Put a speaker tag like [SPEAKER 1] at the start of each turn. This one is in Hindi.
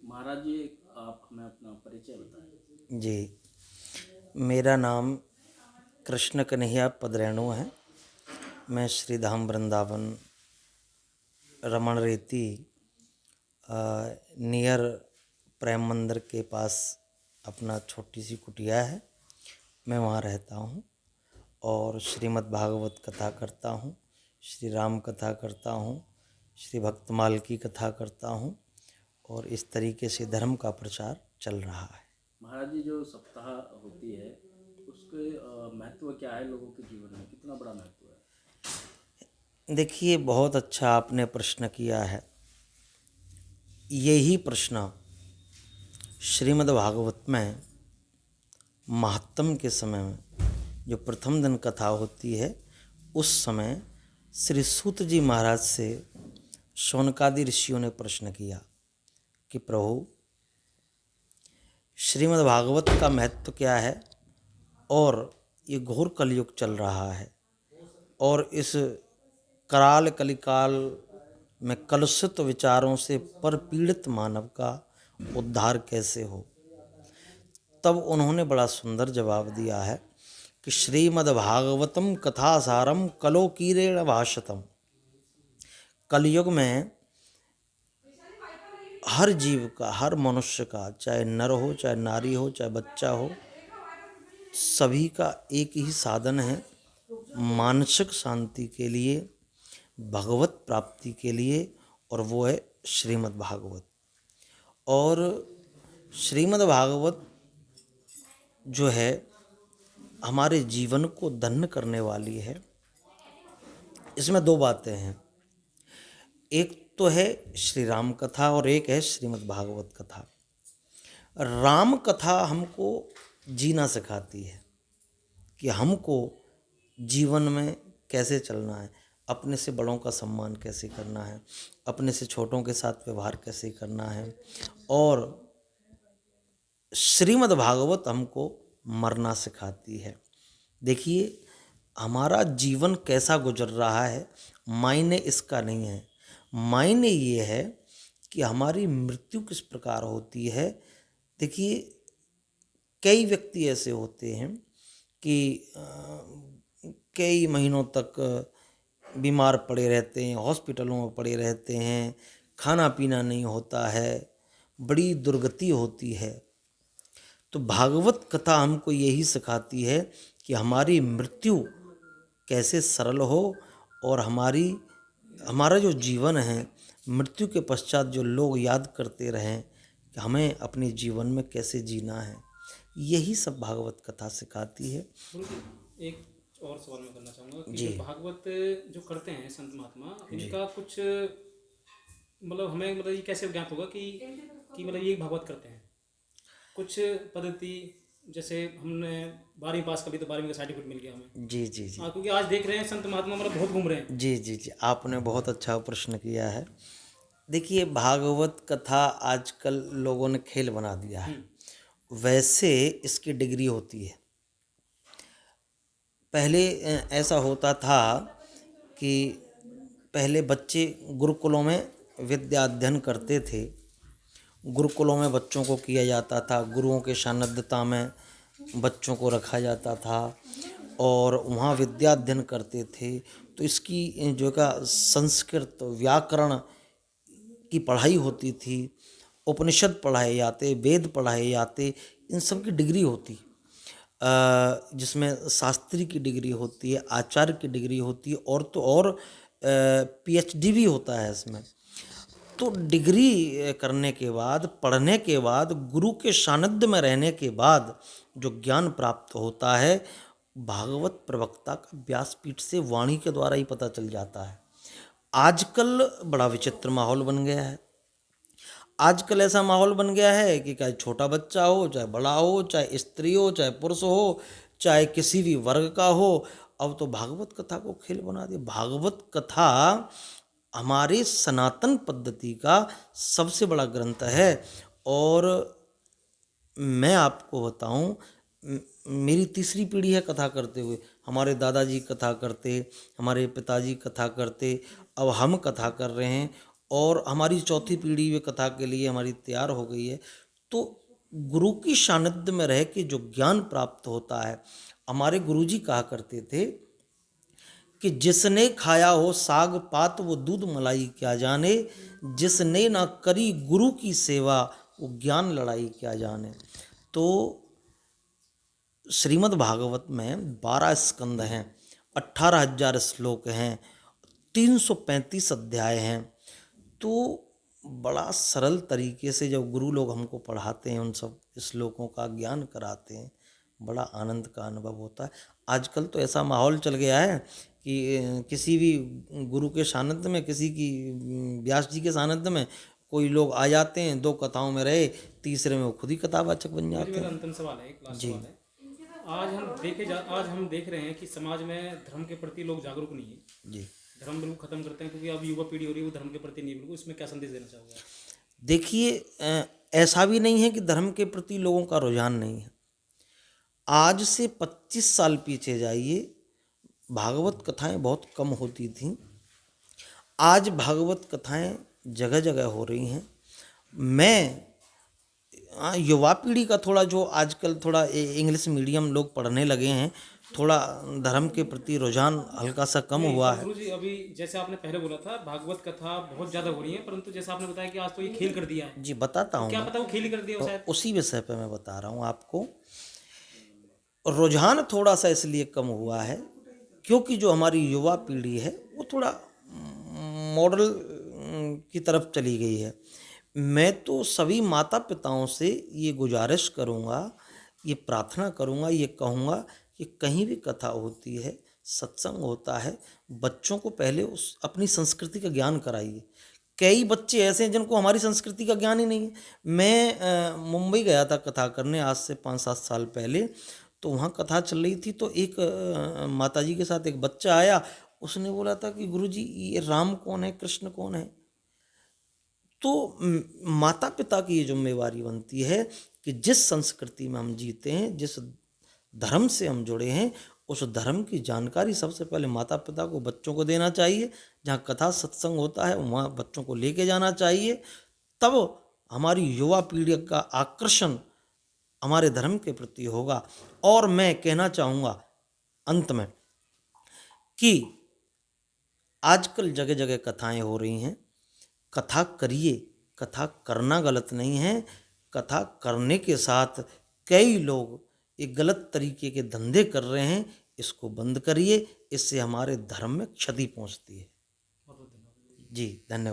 [SPEAKER 1] महाराज जी, आप हमें अपना परिचय बताएं।
[SPEAKER 2] जी, मेरा नाम कृष्ण कन्हैया पदरेणु है। मैं श्री धाम वृंदावन रमण रेती नियर प्रेम मंदिर के पास अपना छोटी सी कुटिया है, मैं वहाँ रहता हूँ और श्रीमद् भागवत कथा करता हूँ, श्री राम कथा करता हूँ, श्री भक्तमाल की कथा करता हूँ और इस तरीके से धर्म का प्रचार चल रहा है।
[SPEAKER 1] महाराज जी, जो सप्ताह होती है उसके महत्व क्या है? लोगों के जीवन में कितना बड़ा महत्व है?
[SPEAKER 2] देखिए, बहुत अच्छा आपने प्रश्न किया है। यही प्रश्न श्रीमद् भागवत में महात्म के समय में जो प्रथम दिन कथा होती है उस समय श्री सूत जी महाराज से शौनकादि ऋषियों ने प्रश्न किया कि प्रभु, श्रीमद् भागवत का महत्व क्या है और ये घोर कलयुग चल रहा है और इस कराल कलिकाल में कलुषित विचारों से परपीड़ित मानव का उद्धार कैसे हो। तब उन्होंने बड़ा सुंदर जवाब दिया है कि श्रीमद्भागवतम कथासारम कलोकीरेण भाषतम। कलयुग में हर जीव का, हर मनुष्य का, चाहे नर हो, चाहे नारी हो, चाहे बच्चा हो, सभी का एक ही साधन है मानसिक शांति के लिए, भगवत प्राप्ति के लिए, और वो है श्रीमद् भागवत। और श्रीमद् भागवत जो है हमारे जीवन को धन्य करने वाली है। इसमें दो बातें हैं, एक तो है श्री राम कथा और एक है श्रीमद् भागवत कथा। राम कथा हमको जीना सिखाती है कि हमको जीवन में कैसे चलना है, अपने से बड़ों का सम्मान कैसे करना है, अपने से छोटों के साथ व्यवहार कैसे करना है। और श्रीमद् भागवत हमको मरना सिखाती है। देखिए, हमारा जीवन कैसा गुजर रहा है मायने इसका नहीं है, मायने ये है कि हमारी मृत्यु किस प्रकार होती है। देखिए, कई व्यक्ति ऐसे होते हैं कि कई महीनों तक बीमार पड़े रहते हैं, हॉस्पिटलों में पड़े रहते हैं, खाना पीना नहीं होता है, बड़ी दुर्गति होती है। तो भागवत कथा हमको यही सिखाती है कि हमारी मृत्यु कैसे सरल हो और हमारा जो जीवन है मृत्यु के पश्चात जो लोग याद करते रहें कि हमें अपने जीवन में कैसे जीना है, यही सब भागवत कथा सिखाती है।
[SPEAKER 3] एक और सवाल मैं करना चाहूँगा कि
[SPEAKER 2] जी
[SPEAKER 3] जो भागवत जो करते हैं संत महात्मा,
[SPEAKER 2] जी
[SPEAKER 3] इनका कुछ मतलब हमें मतलब ये कैसे ज्ञात होगा कि मतलब ये भागवत करते हैं? कुछ पद्धति, जैसे हमने 12वीं पास कर ली तो 12वीं का सर्टिफिकेट मिल गया हमें।
[SPEAKER 2] जी जी जी
[SPEAKER 3] हाँ, क्योंकि आज देख रहे हैं संत महात्मा मतलब बहुत घूम रहे हैं।
[SPEAKER 2] जी जी जी आपने बहुत अच्छा प्रश्न किया है। देखिए, भागवत कथा आजकल लोगों ने खेल बना दिया है। वैसे इसकी डिग्री होती है। पहले ऐसा होता था कि पहले बच्चे गुरुकुलों में विद्या अध्ययन करते थे। गुरुकुलों में बच्चों को किया जाता था, गुरुओं के सानिध्यता में बच्चों को रखा जाता था और वहाँ विद्या अध्ययन करते थे। तो इसकी जो का संस्कृत व्याकरण की पढ़ाई होती थी, उपनिषद पढ़ाए जाते, वेद पढ़ाए जाते, इन सब की डिग्री होती, जिसमें शास्त्री की डिग्री होती है, आचार्य की डिग्री होती है, और तो और पीएचडी भी होता है इसमें। तो डिग्री करने के बाद, पढ़ने के बाद, गुरु के सानिध्य में रहने के बाद जो ज्ञान प्राप्त होता है, भागवत प्रवक्ता का व्यासपीठ से वाणी के द्वारा ही पता चल जाता है। आजकल बड़ा विचित्र माहौल बन गया है। आजकल ऐसा माहौल बन गया है कि चाहे छोटा बच्चा हो, चाहे बड़ा हो, चाहे स्त्री हो, चाहे पुरुष हो, चाहे किसी भी वर्ग का हो, अब तो भागवत कथा को खेल बना दिया। भागवत कथा हमारी सनातन पद्धति का सबसे बड़ा ग्रंथ है। और मैं आपको बताऊं, मेरी तीसरी पीढ़ी है कथा करते हुए। हमारे दादाजी कथा करते, हमारे पिताजी कथा करते, अब हम कथा कर रहे हैं और हमारी चौथी पीढ़ी वे कथा के लिए हमारी तैयार हो गई है। तो गुरु की सानिध्य में रह के जो ज्ञान प्राप्त होता है, हमारे गुरुजी कहा करते थे कि जिसने खाया हो साग पात वो दूध मलाई क्या जाने, जिसने ना करी गुरु की सेवा वो ज्ञान लड़ाई क्या जाने। तो श्रीमद् भागवत में 12 स्कंद हैं, 18,000 श्लोक हैं, 335 अध्याय हैं। तो बड़ा सरल तरीके से जब गुरु लोग हमको पढ़ाते हैं, उन सब श्लोकों का ज्ञान कराते हैं, बड़ा आनंद का अनुभव होता है। आजकल तो ऐसा माहौल चल गया है कि किसी भी गुरु के सानिध्य में, किसी की व्यास जी के सानिध्य में कोई लोग आ जाते हैं, 2 कथाओं में रहे, तीसरे में वो खुद ही कथावाचक बन जाते
[SPEAKER 3] मेरा
[SPEAKER 2] हैं।
[SPEAKER 3] अंतिम सवाल है, एक लास्ट सवाल है। आज हम देख रहे हैं कि समाज में धर्म के प्रति लोग जागरूक नहीं है।
[SPEAKER 2] जी
[SPEAKER 3] धर्म बिल्कुल खत्म करते हैं, क्योंकि अब युवा पीढ़ी हो रही है वो धर्म के प्रति नहीं है बिल्कुल। इसमें क्या संदेश देना चाहोगे आप?
[SPEAKER 2] देखिए, ऐसा भी नहीं है कि धर्म के प्रति लोगों का रुझान नहीं है। आज से 25 साल पीछे जाइए, भागवत कथाएं बहुत कम होती थीं। आज भागवत कथाएं जगह जगह हो रही हैं। मैं युवा पीढ़ी का थोड़ा, जो आजकल थोड़ा इंग्लिश मीडियम लोग पढ़ने लगे हैं, थोड़ा धर्म के प्रति रुझान हल्का सा कम हुआ है।
[SPEAKER 3] गुरुजी, अभी जैसे आपने पहले बोला था भागवत कथा बहुत ज्यादा हो रही है, परंतु जैसे आपने बताया कि आज तो ये खेल कर दिया है।
[SPEAKER 2] जी बताता हूँ
[SPEAKER 3] क्या
[SPEAKER 2] मैं।
[SPEAKER 3] पता वो खेल ही कर दिया हो
[SPEAKER 2] तो
[SPEAKER 3] शायद।
[SPEAKER 2] उसी विषय पे मैं बता रहा हूँ आपको। रुझान थोड़ा सा इसलिए कम हुआ है क्योंकि जो हमारी युवा पीढ़ी है वो थोड़ा मॉडल की तरफ चली गई है। मैं तो सभी माता पिताओं से ये गुजारिश करूँगा, ये प्रार्थना करूँगा, ये कहूँगा कि कहीं भी कथा होती है, सत्संग होता है, बच्चों को पहले उस अपनी संस्कृति का ज्ञान कराइए। कई बच्चे ऐसे हैं जिनको हमारी संस्कृति का ज्ञान ही नहीं है। मैं मुंबई गया था कथा करने आज से 5-7 साल पहले। तो वहाँ कथा चल रही थी, तो एक माताजी के साथ एक बच्चा आया। उसने बोला था कि गुरुजी ये राम कौन है, कृष्ण कौन है। तो माता पिता की ये जिम्मेवारी बनती है कि जिस संस्कृति में हम जीते हैं, जिस धर्म से हम जुड़े हैं, उस धर्म की जानकारी सबसे पहले माता पिता को बच्चों को देना चाहिए। जहाँ कथा सत्संग होता है वहाँ बच्चों को लेके जाना चाहिए। तब हमारी युवा पीढ़ी का आकर्षण हमारे धर्म के प्रति होगा। और मैं कहना चाहूँगा अंत में कि आजकल जगह जगह कथाएं हो रही हैं, कथा करिए। कथा करना गलत नहीं है, कथा करने के साथ कई लोग एक गलत तरीके के धंधे कर रहे हैं, इसको बंद करिए। इससे हमारे धर्म में क्षति पहुंचती है। जी धन्यवाद।